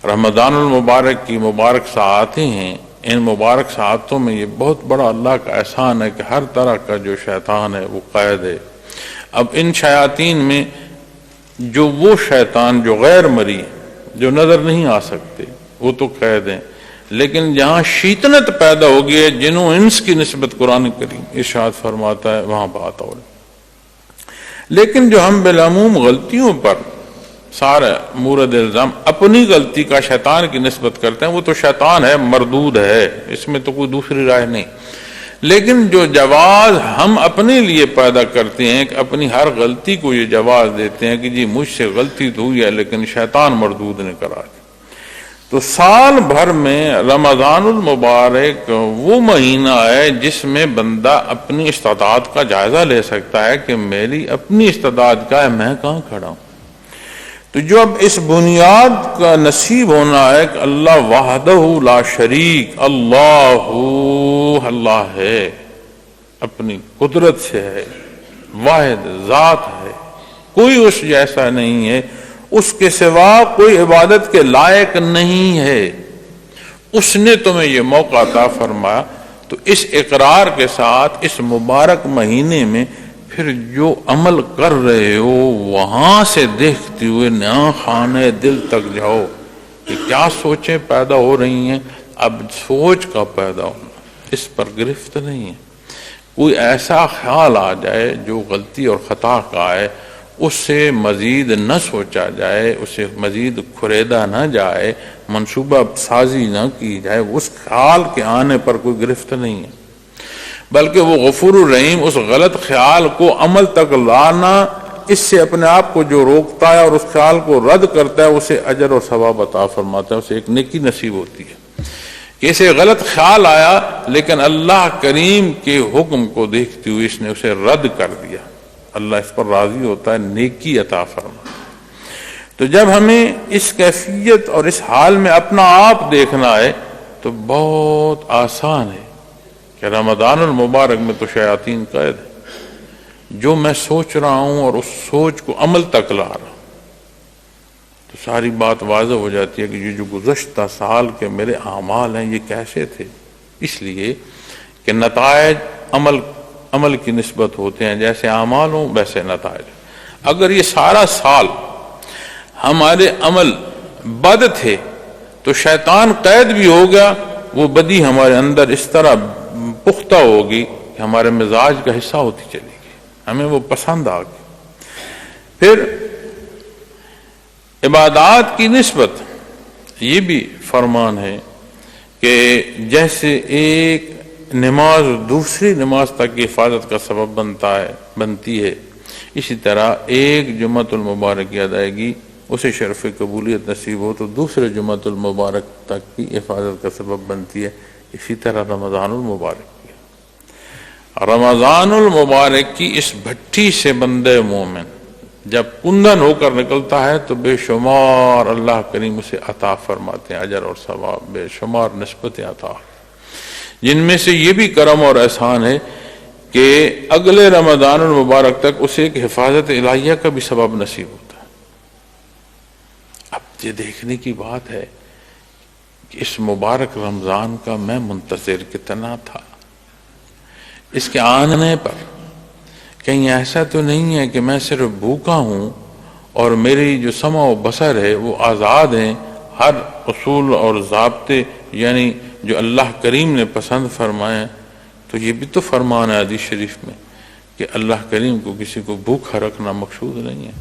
رمضان المبارک کی مبارک ساعتیں ہیں، ان مبارک ساعتوں میں یہ بہت بڑا اللہ کا احسان ہے کہ ہر طرح کا جو شیطان ہے وہ قید ہے۔ اب ان شیاطین میں جو وہ شیطان جو غیر مری، جو نظر نہیں آ سکتے، وہ تو قید ہیں، لیکن جہاں شیطنت پیدا ہو گئی ہے جن و انس کی نسبت قرآن کریم ارشاد فرماتا ہے وہاں بات اور ہے۔ لیکن جو ہم بالعموم غلطیوں پر سارا مورد الزام اپنی غلطی کا شیطان کی نسبت کرتے ہیں، وہ تو شیطان ہے، مردود ہے، اس میں تو کوئی دوسری رائے نہیں۔ لیکن جو جواز ہم اپنے لیے پیدا کرتے ہیں کہ اپنی ہر غلطی کو یہ جواز دیتے ہیں کہ جی مجھ سے غلطی تو ہوئی ہے لیکن شیطان مردود نے کرا دی، تو سال بھر میں رمضان المبارک وہ مہینہ ہے جس میں بندہ اپنی استطاعت کا جائزہ لے سکتا ہے کہ میری اپنی استطاعت کا ہے، میں کہاں کھڑا ہوں۔ تو جو اب اس بنیاد کا نصیب ہونا ہے کہ اللہ وحدہ لا شریک، اللہ ہے، اپنی قدرت سے ہے، واحد ذات ہے، کوئی اس جیسا نہیں ہے، اس کے سوا کوئی عبادت کے لائق نہیں ہے، اس نے تمہیں یہ موقع عطا فرمایا۔ تو اس اقرار کے ساتھ اس مبارک مہینے میں پھر جو عمل کر رہے ہو وہاں سے دیکھتے ہوئے نیا خانے دل تک جاؤ کہ کیا سوچیں پیدا ہو رہی ہیں۔ اب سوچ کا پیدا ہونا اس پر گرفت نہیں ہے، کوئی ایسا خیال آ جائے جو غلطی اور خطا کا ہے اس سے مزید نہ سوچا جائے، اسے مزید کھریدا نہ جائے، منصوبہ سازی نہ کی جائے، اس خیال کے آنے پر کوئی گرفت نہیں ہے، بلکہ وہ غفور الرحیم اس غلط خیال کو عمل تک لانا، اس سے اپنے آپ کو جو روکتا ہے اور اس خیال کو رد کرتا ہے اسے اجر اور ثواب عطا فرماتا ہے، اسے ایک نیکی نصیب ہوتی ہے کہ اسے غلط خیال آیا لیکن اللہ کریم کے حکم کو دیکھتے ہوئے اس نے اسے رد کر دیا، اللہ اس پر راضی ہوتا ہے، نیکی عطا فرماتا ہے۔ تو جب ہمیں اس کیفیت اور اس حال میں اپنا آپ دیکھنا ہے تو بہت آسان ہے کہ رمضان المبارک میں تو شیاطین قید ہے، جو میں سوچ رہا ہوں اور اس سوچ کو عمل تک لا رہا ہوں تو ساری بات واضح ہو جاتی ہے کہ یہ جو گزشتہ سال کے میرے اعمال ہیں یہ کیسے تھے، اس لیے کہ نتائج عمل کی نسبت ہوتے ہیں، جیسے اعمال ہوں ویسے نتائج۔ اگر یہ سارا سال ہمارے عمل بد تھے تو شیطان قید بھی ہو گیا، وہ بدی ہمارے اندر اس طرح پختہ ہوگی کہ ہمارے مزاج کا حصہ ہوتی چلے گی، ہمیں وہ پسند آ گئی۔ پھر عبادات کی نسبت یہ بھی فرمان ہے کہ جیسے ایک نماز دوسری نماز تک کی حفاظت کا سبب بنتی ہے، اسی طرح ایک جمعۃ المبارک کی ادائیگی اسے شرف قبولیت نصیب ہو تو دوسرے جمعۃ المبارک تک کی حفاظت کا سبب بنتی ہے، اسی طرح رمضان المبارک کی۔ رمضان المبارک کی اس بھٹی سے بندے مومن جب کندن ہو کر نکلتا ہے تو بے شمار اللہ کریم اسے عطا فرماتے ہیں، اجر اور ثواب بے شمار نسبتیں عطا، جن میں سے یہ بھی کرم اور احسان ہے کہ اگلے رمضان المبارک تک اسے ایک حفاظت الہیہ کا بھی سبب نصیب ہوتا ہے۔ اب یہ دیکھنے کی بات ہے کہ اس مبارک رمضان کا میں منتظر کتنا تھا، اس کے آنے پر کہیں ایسا تو نہیں ہے کہ میں صرف بھوکا ہوں اور میری جو سمع و بصر ہے وہ آزاد ہیں، ہر اصول اور ضابطے یعنی جو اللہ کریم نے پسند فرمائے، تو یہ بھی تو فرمان ہے حدیث شریف میں کہ اللہ کریم کو کسی کو بھوکا رکھنا مقصود نہیں ہے۔